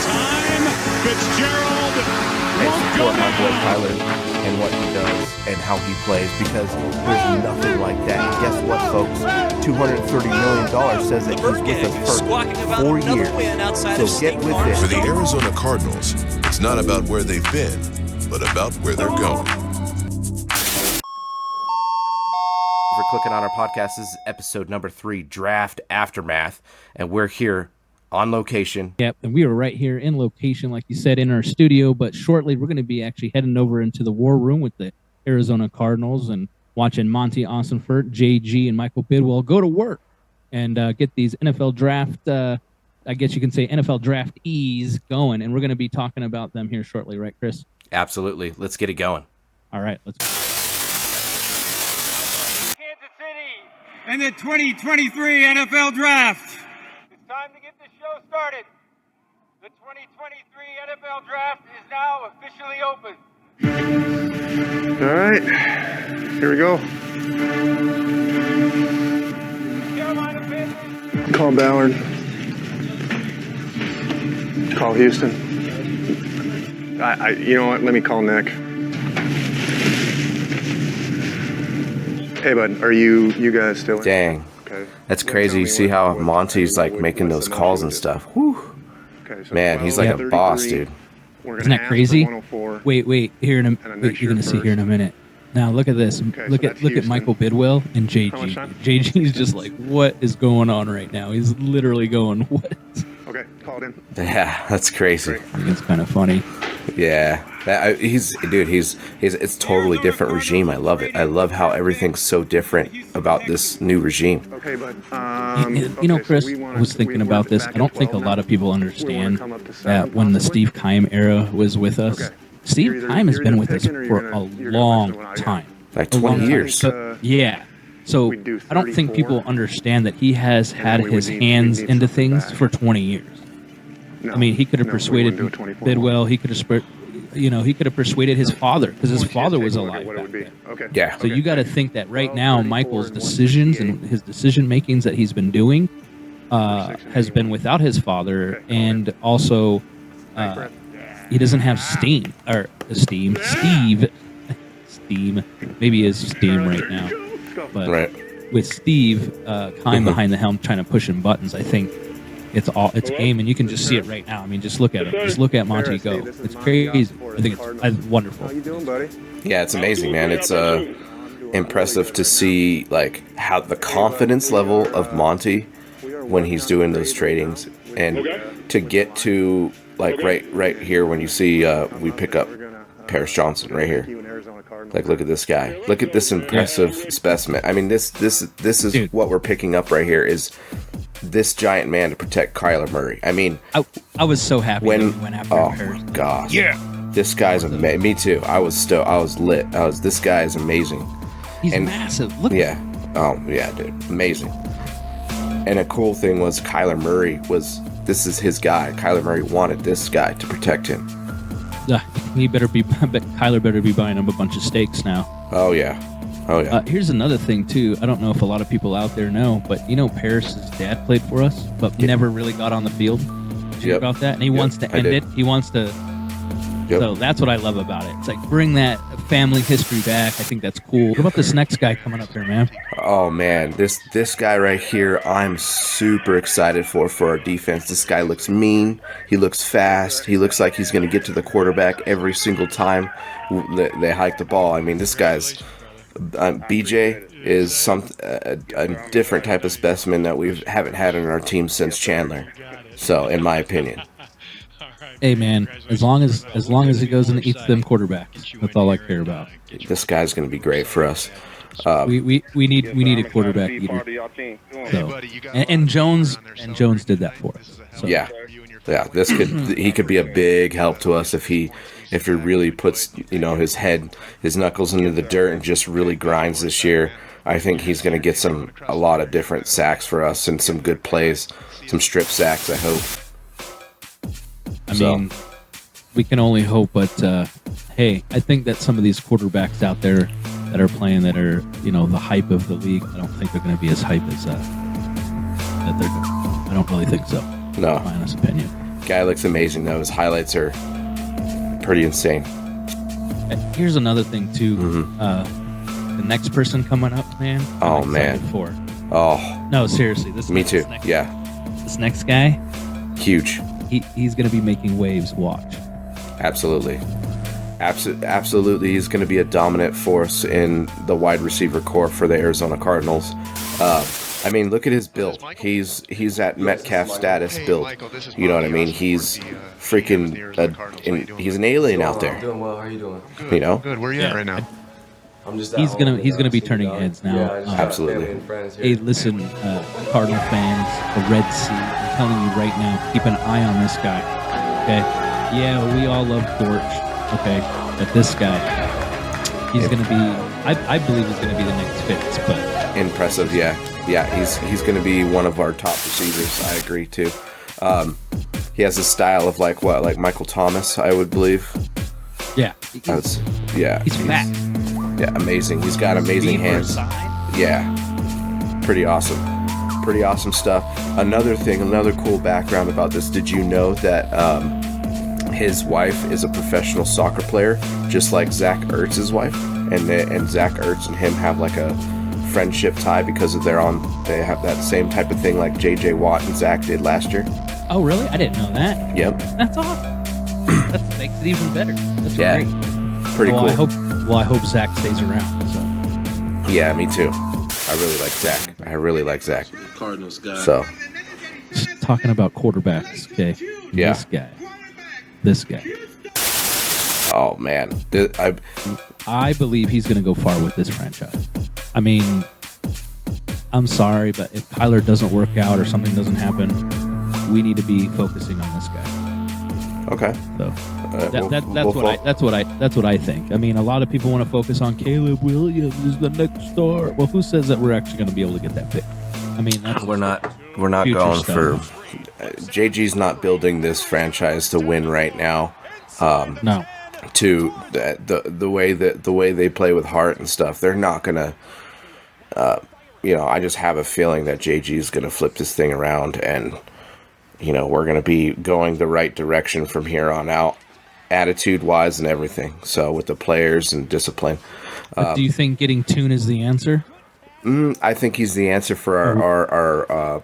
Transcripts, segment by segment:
time. Fitzgerald won't go support my boy down. Kyler and what he does and how he plays, because there's nothing like that. And guess what, folks? $230 million says that he's with us for 4 years. So get with it. For the Arizona Cardinals, it's not about where they've been, but about where they're going. For clicking on our podcast, this is episode number 3, Draft Aftermath, and we're here on location. Yep, and we are right here in location, like you said, in our studio. But shortly, we're going to be actually heading over into the war room with the Arizona Cardinals and watching Monti Ossenfort, JG, and Michael Bidwell go to work and get these NFL draft, I guess you can say NFL draftees going. And we're going to be talking about them here shortly, right, Chris? Absolutely. Let's get it going. All right, let's go. Kansas City in the 2023 NFL Draft. It's time to get this show started. The 2023 NFL Draft is now officially open. All right, here we go. Carolina Panthers. Call Ballard. Call Houston. You know what? Let me call Nick. Hey, bud, are you guys still in? Dang. Okay. That's crazy. You see how Monty's like making those calls and stuff. Whew. Okay, so Man, he's like a boss, dude. Isn't that crazy? Wait. Here in a wait, you're gonna see here in a minute. Now look at this. Look at Michael Bidwell and JG. JG's just like, what is going on right now? He's literally going, what? Okay, called in. Yeah, that's crazy. It's kind of funny. Yeah, it's totally different regime. I love it. I love how everything's so different about this new regime. Okay, bud. You know, Chris, I was thinking about this. I don't think a lot of people understand that when the Steve Keim era was with us, Steve Keim has been with us for a long time. Like 20 years. So, yeah. So I don't think people understand that he has had his hands into things for 20 years. I mean, he could have persuaded Bidwell. He could have persuaded his father, because his father was alive back then. Yeah. So you got to think that right now, Michael's decisions and his decision makings that he's been doing has been without his father, and also he doesn't have Steve. Maybe he is Steam right now, but with Steve Keim behind the helm trying to push in buttons, I think it's aim, and you can just see it right now. I mean, just look at him. Just look at Monty go. It's crazy. I think it's wonderful. How you doing, buddy? Yeah, it's amazing, man. It's impressive to see like how the confidence level of Monty when he's doing those tradings, and to get to like right here when you see we pick up Paris Johnson right here. Like, look at this guy. Look at this impressive specimen. I mean, this is what we're picking up right here, is this giant man to protect Kyler Murray. I mean, I was so happy when he went after Paris. Oh my gosh. Yeah. This guy's amazing. Me too. I was lit. This guy is amazing. He's massive. Look. Yeah. Oh yeah, dude. Amazing. And a cool thing was Kyler Murray this is his guy. Kyler Murray wanted this guy to protect him. Kyler better be buying him a bunch of steaks now. Oh yeah. Here's another thing too. I don't know if a lot of people out there know, but you know, Paris' dad played for us, but never really got on the field. Did you hear about that? And he wants to end it. He wants to. Yep. So that's what I love about it. It's like, bring that family history back. I think that's cool. What about this next guy coming up here, man? Oh man, this guy right here, I'm super excited for our defense. This guy looks mean. He looks fast. He looks like he's going to get to the quarterback every single time they hike the ball. I mean, this guy's BJ is a different type of specimen that we haven't had in our team since Chandler. So, in my opinion. Hey man, as long as he goes and eats them quarterbacks, that's all I care about. This guy's going to be great for us. We need a quarterback eater. So, and Jones did that for us. So. Yeah. He could be a big help to us if he really puts his knuckles into the dirt and just really grinds this year. I think he's going to get a lot of different sacks for us and some good plays, some strip sacks, I hope. I mean, we can only hope, but hey, I think that some of these quarterbacks out there that are playing that are, the hype of the league, I don't think they're going to be as hype as that they're. I don't really think so. No. My honest opinion. Guy looks amazing though. His highlights are pretty insane. Here's another thing too. The next person coming up, man. Oh man. Oh. No, seriously. Me too. This next guy, huge. He's gonna be making waves. Watch. Absolutely. Absolutely, he's going to be a dominant force in the wide receiver core for the Arizona Cardinals. I mean, look at his build. He's at Metcalf status build. You know what I mean? He's freaking he's an alien out there. Doing well. How are you doing? Good. You know? Good. Where are you at right now? I'm just. He's gonna be turning heads now. Absolutely. Hey, listen, Cardinal fans, the RedSea. I'm telling you right now, keep an eye on this guy. Okay. Yeah, we all love Dortch. Okay, but this guy, he's going to be, I believe he's going to be the next Fitz, but... Impressive, yeah. Yeah, he's going to be one of our top receivers, I agree, too. He has a style of, like Michael Thomas, I would believe. Yeah. He's fat. Yeah, amazing. He's got amazing hands. Yeah. Pretty awesome. Pretty awesome stuff. Another cool background about this, did you know that... his wife is a professional soccer player, just like Zach Ertz's wife, and Zach Ertz and him have like a friendship tie because they have that same type of thing like J.J. Watt and Zach did last year. Oh, really? I didn't know that. Yep. That's awesome. That makes it even better. That's great. Pretty cool. I hope Zach stays around. So. Yeah, me too. I really like Zach. Cardinals guy. So. Just talking about quarterbacks, okay? Yeah. This guy. Oh man, I believe he's going to go far with this franchise. I mean, I'm sorry, but if Kyler doesn't work out or something doesn't happen, we need to be focusing on this guy. Okay. So that's what I think. I mean, a lot of people want to focus on Caleb Williams is the next star. Well, who says that we're actually going to be able to get that pick? I mean, we're not going stuff. For. JG's not building this franchise to win right now. No. To the way they play with heart and stuff, they're not gonna. I just have a feeling that JG's gonna flip this thing around, and we're gonna be going the right direction from here on out, attitude-wise and everything. So with the players and discipline. Do you think getting Tune is the answer? I think he's the answer for our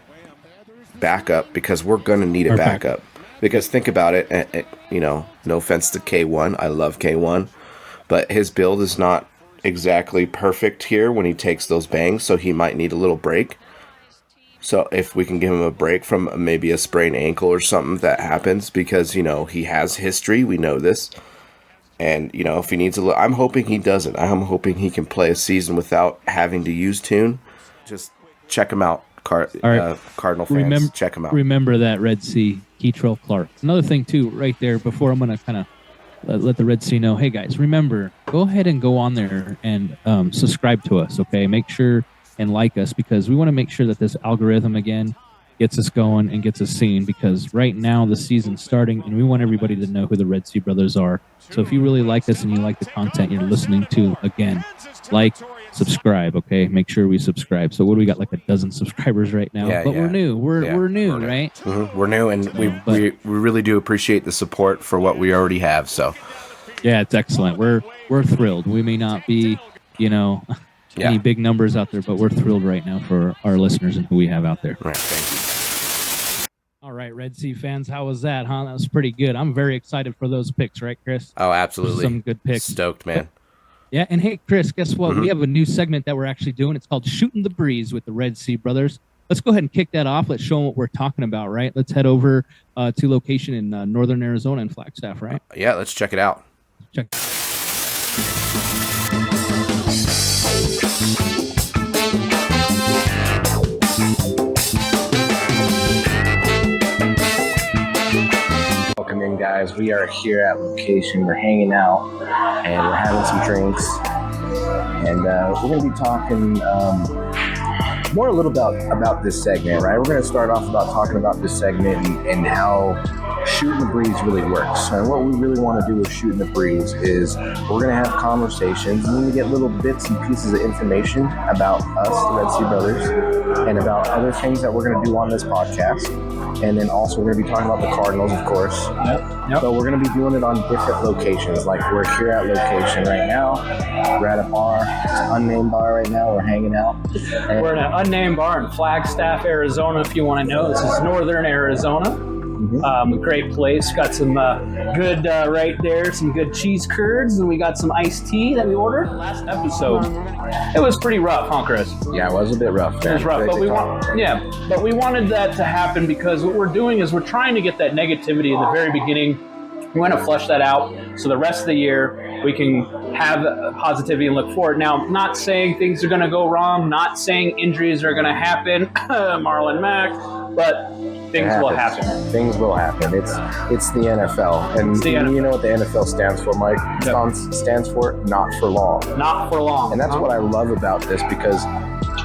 backup, because we're going to need a backup. Because think about it, no offense to K1, I love K1, but his build is not exactly perfect here when he takes those bangs, so he might need a little break. So if we can give him a break from maybe a sprained ankle or something that happens, because, he has history, we know this. And, if he needs I'm hoping he doesn't. I'm hoping he can play a season without having to use Tune. Just check him out, Cardinal fans. Check him out. Remember that, RedSea, Keitrell Clark. Another thing, too, right there, before I'm going to kind of let the RedSea know, hey, guys, remember, go ahead and go on there and subscribe to us, okay? Make sure and like us, because we want to make sure that this algorithm, again, gets us going and gets us seen, because right now the season's starting and we want everybody to know who the RedSea brothers are. So if you really like us and you like the content you're listening to, again, like, subscribe, okay? Make sure we subscribe. So what do we got, like a dozen subscribers right now? But we're new. We're new, right? Mm-hmm. We're new, and we really do appreciate the support for what we already have. So yeah, it's excellent. We're thrilled. We may not be, any big numbers out there, but we're thrilled right now for our listeners and who we have out there. All right, thank you. All right, RedSea fans, how was that, huh? That was pretty good. I'm very excited for those picks, right, Chris? Oh, absolutely. Some good picks. Stoked, man. Yeah, and hey, Chris, guess what? We have a new segment that we're actually doing. It's called Shootin The Breeze with the RedSea brothers. Let's go ahead and kick that off. Let's show them what we're talking about, right? Let's head over to location in northern Arizona in Flagstaff, right? Yeah, let's check it out. Check. Welcome in, guys. We are here at location. We're hanging out and we're having some drinks, and we're going to be talking more a little about this segment, right? We're going to start off about talking about this segment and how Shootin The Breeze really works. And what we really want to do with Shootin The Breeze is we're going to have conversations. We're going to get little bits and pieces of information about us, the RedSea Brothers, and about other things that we're going to do on this podcast. And then also we're going to be talking about the Cardinals, of course. Yep. So we're going to be doing it on different locations. Like we're here at location right now. We're at a bar. It's an unnamed bar right now. We're hanging out. And We're in an unnamed bar in Flagstaff, Arizona, if you want to know. This is northern Arizona. A great place. Got some good, right there, some good cheese curds, and we got some iced tea that we ordered last episode. It was pretty rough, huh, Chris? yeah, it was a bit rough. It was rough, but we wanted that to happen because what we're doing is we're trying to get that negativity in the very beginning. We want to flush that out so the rest of the year we can have positivity and look forward. Now, not saying things are going to go wrong, not saying injuries are going to happen, Marlon Mack, but things will happen. Things will happen. It's the NFL. And It's the NFL. you know what the NFL stands for, Mike? It stands for not for long. Not for long. And that's what I love about this, because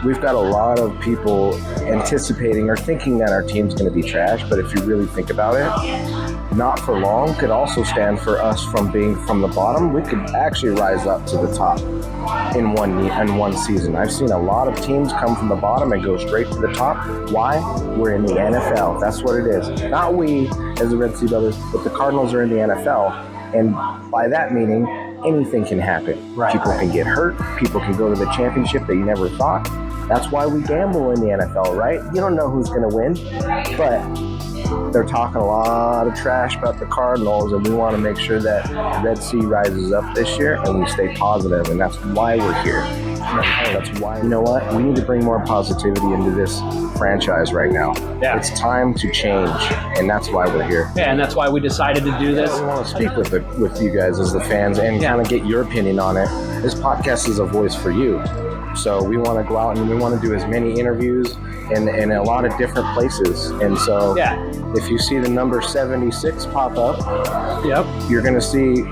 we've got a lot of people anticipating or thinking that our team's going to be trash. But if you really think about it, not for long could also stand for us from being from the bottom. We could actually rise up to the top in one season. I've seen a lot of teams come from the bottom and go straight to the top. Why? We're in the NFL. That's what it is. Not we as the RedSea Brothers, but the Cardinals are in the NFL. And by that meaning, anything can happen. Right. People can get hurt. People can go to the championship that you never thought. That's why we gamble in the NFL, right? You don't know who's going to win, but they're talking a lot of trash about the Cardinals, and we want to make sure that RedSea rises up this year and we stay positive, and that's why we're here. That's why, you know what? We need to bring more positivity into this franchise right now. Yeah. It's time to change, and that's why we're here. Yeah, and that's why we decided to do this. We want to speak with you guys as the fans and kind of get your opinion on it. This podcast is a voice for you. So we want to go out and we want to do as many interviews in a lot of different places. And so if you see the number 76 pop up, you're going to see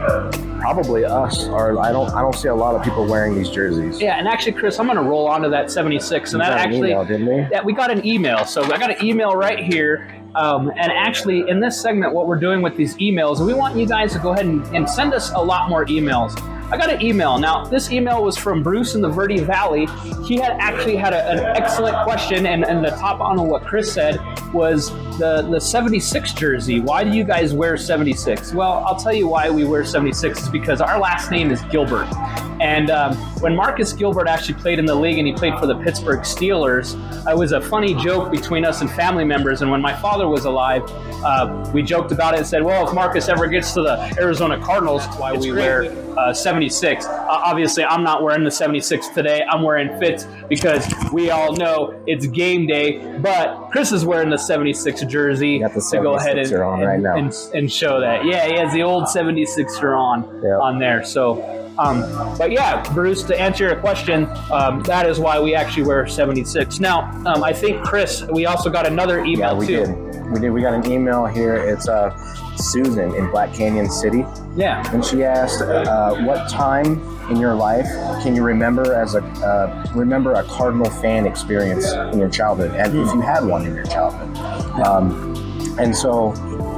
probably us. Or I don't see a lot of people wearing these jerseys. Yeah, and actually, Chris, I'm going to roll onto that 76. And We that got an actually, email, didn't we? Yeah, we got an email. So I got an email right here. And actually, in this segment, what we're doing with these emails, we want you guys to go ahead and send us a lot more emails. I got an email. Now, this email was from Bruce in the Verde Valley. He had actually had an excellent question, and the top on what Chris said was the 76 jersey. Why do you guys wear 76? Well, I'll tell you why we wear 76 is because our last name is Gilbert. And when Marcus Gilbert actually played in the league and he played for the Pittsburgh Steelers, it was a funny joke between us and family members. And when my father was alive, we joked about it and said, well, if Marcus ever gets to the Arizona Cardinals, that's why we wear 76. Obviously, I'm not wearing the 76 today. I'm wearing Fitz because we all know it's game day. But Chris is wearing the 76 jersey Got the to go ahead and, on right now. and show that. Yeah, he has the old 76er on there. So, but yeah, Bruce, to answer your question, that is why we actually wear 76. Now, I think, Chris, we also got another email too. We did. We got an email here. It's Susan in Black Canyon City. Yeah. And she asked, what time in your life can you remember as a Cardinal fan experience in your childhood, and if you had one in your childhood? And so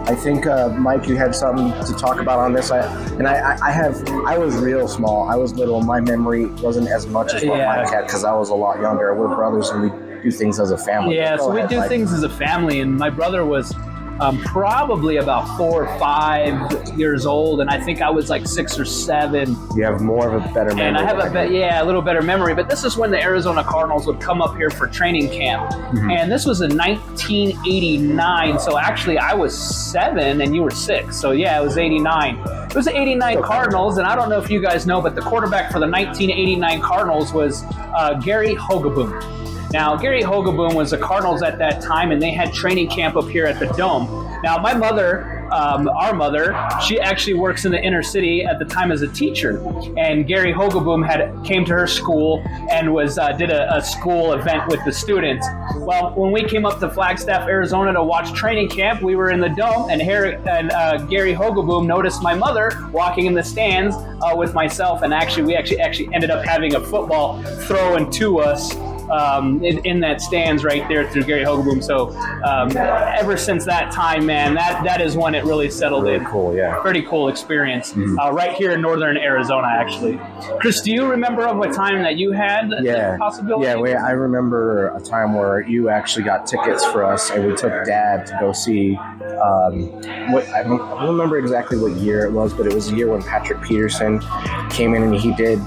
I think, Mike, you had something to talk about on this. I was real small. I was little. My memory wasn't as much as what Mike had because I was a lot younger. We're brothers and we do things as a family. Yeah, so we do things as a family, and my brother was probably about 4 or 5 years old, and I think I was like 6 or 7. You have more of a better memory. And I have a little better memory. But this is when the Arizona Cardinals would come up here for training camp, and this was in 1989. So actually, I was 7 and you were 6. So yeah, it was 89. It was the 89 Cardinals, and I don't know if you guys know, but the quarterback for the 1989 Cardinals was Gary Hogaboom. Now, Gary Hogaboom was the Cardinals at that time, and they had training camp up here at the Dome. Now, my mother, our mother, she actually works in the inner city at the time as a teacher. And Gary Hogaboom came to her school and did a school event with the students. Well, when we came up to Flagstaff, Arizona to watch training camp, we were in the Dome, and Gary Hogaboom noticed my mother walking in the stands with myself, and we actually ended up having a football thrown to us in that stands right there through Gary Hogeboom. So ever since that time, man, that is when it really settled in. Cool, yeah. Pretty cool experience. Right here in northern Arizona, actually. Chris, do you remember of a time that you had the possibility? Yeah, I remember a time where you actually got tickets for us, and we took Dad to go see. I don't remember exactly what year it was, but it was the year when Patrick Peterson came in and he did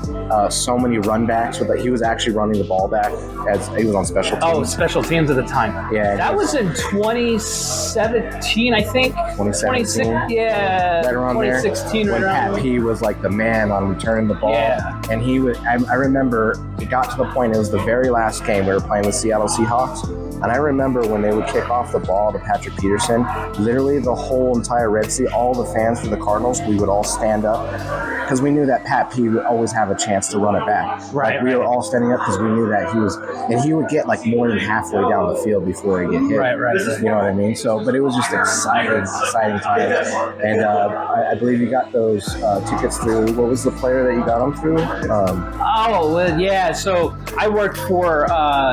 so many run backs. He was actually running the ball back as he was on special teams. Oh, special teams at the time. Yeah, that was in 2017, I think. 2017. Yeah, right around 2016, there. right when around Pat P was like the man on returning the ball. Yeah. And he was. I remember it got to the point. It was the very last game we were playing the Seattle Seahawks. And I remember when they would kick off the ball to Patrick Peterson, literally the whole entire RedSea, all the fans for the Cardinals, we would all stand up because we knew that Pat P would always have a chance to run it back. Right. We were all standing up because we knew that he would get like more than halfway down the field before he get hit. Right. You know what I mean? So, but it was just exciting times. And I believe you got those tickets through. What was the player that you got them through? Yeah. So I worked for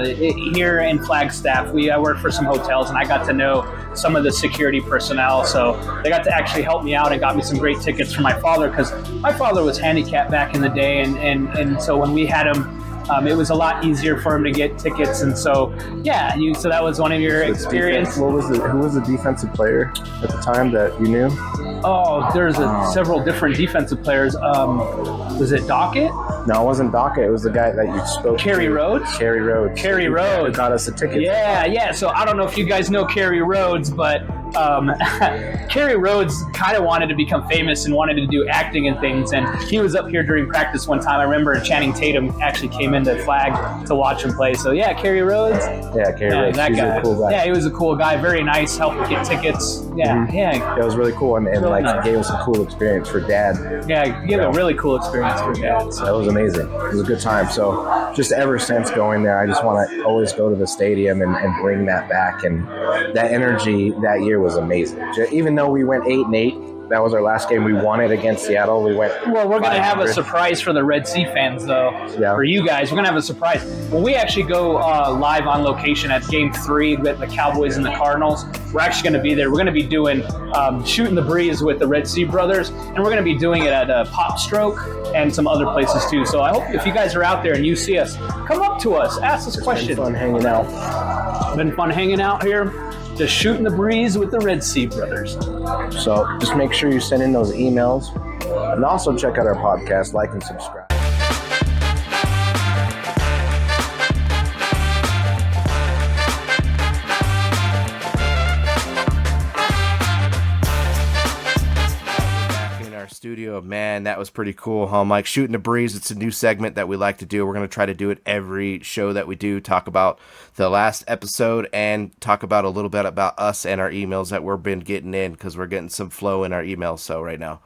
here in Flagstaff. I worked for some hotels, and I got to know some of the security personnel. So they got to actually help me out and got me some great tickets for my father, because my father was handicapped back in the day, and so when we had him, it was a lot easier for him to get tickets. And so so that was one of your experiences. Who was the defensive player at the time that you knew? Oh, there's several different defensive players. Was it Dockett? No, it wasn't Dockett. It was the guy that you spoke Kerry to. Rhodes? Kerry Rhodes. Kerry Rhodes. Who got us a ticket. Yeah. So I don't know if you guys know Kerry Rhodes, but Kerry Rhodes kind of wanted to become famous and wanted to do acting and things. And he was up here during practice one time. I remember Channing Tatum actually came into Flag to watch him play. So Kerry Rhodes. Yeah, Kerry Rhodes. That He's guy. a cool guy. Yeah, he was a cool guy. Very nice. Helped get tickets. Yeah. It was really cool, and really nice. Gave us a cool experience for Dad. Yeah, gave a really cool experience for Dad. So that was amazing. It was a good time. So just ever since going there, I just want to always go to the stadium and bring that back. And that energy that year was amazing. Even though we went 8-8, that was our last game. We won it against Seattle. We went. Well, we're going to have a surprise for the RedSea fans, though. Yeah. For you guys, we're going to have a surprise. When we actually go live on location at Game 3 with the Cowboys and the Cardinals, we're actually going to be there. We're going to be doing Shootin The Breeze with the RedSea brothers, and we're going to be doing it at Pop Stroke and some other places too. So I hope if you guys are out there and you see us, come up to us, ask us questions. Been fun hanging out. Been fun hanging out here. Just Shootin The Breeze with the RedSea brothers. So just make sure you send in those emails, and also check out our podcast, like and subscribe. Studio, man, that was pretty cool, huh, Mike? Shootin The Breeze, it's a new segment that we like to do. We're going to try to do it every show that we do, talk about the last episode and talk about a little bit about us and our emails that we've been getting in, because we're getting some flow in our emails so right now.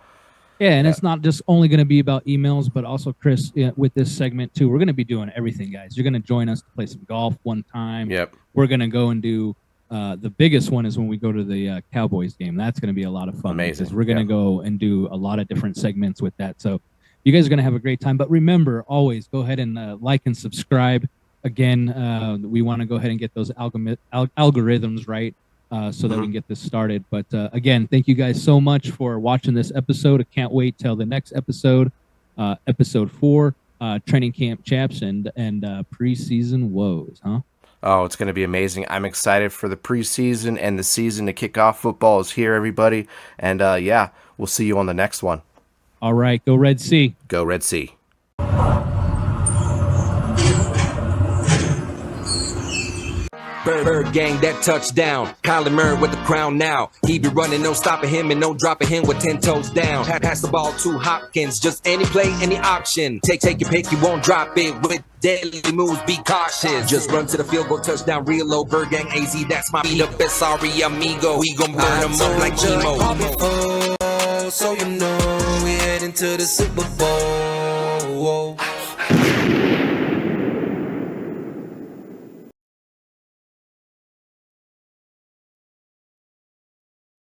Yeah, and it's not just only going to be about emails, but also, Chris, with this segment too, we're going to be doing everything, guys. You're going to join us to play some golf one time. Yep. We're going to go and do the biggest one is when we go to the Cowboys game. That's going to be a lot of fun. Amazing. We're going to go and do a lot of different segments with that. So you guys are going to have a great time. But remember, always go ahead and like and subscribe. Again, we want to go ahead and get those algorithms right so that we can get this started. But again, thank you guys so much for watching this episode. I can't wait till the next episode, episode 4, training camp chaps and preseason woes, huh? Oh, it's going to be amazing. I'm excited for the preseason and the season to kick off. Football is here, everybody. And we'll see you on the next one. All right, go RedSea. Go RedSea. Bird gang, that touchdown. Kyler Murray with the crown now. He be running, no stopping him and no dropping him with 10 toes down. Pass the ball to Hopkins, just any play, any option. Take your pick, you won't drop it with deadly moves, be cautious. Just run to the field goal, touchdown, real low. Bird gang AZ, that's my beat up. Best sorry amigo, we gon' burn them up like chemo. So you know we heading to the Super Bowl.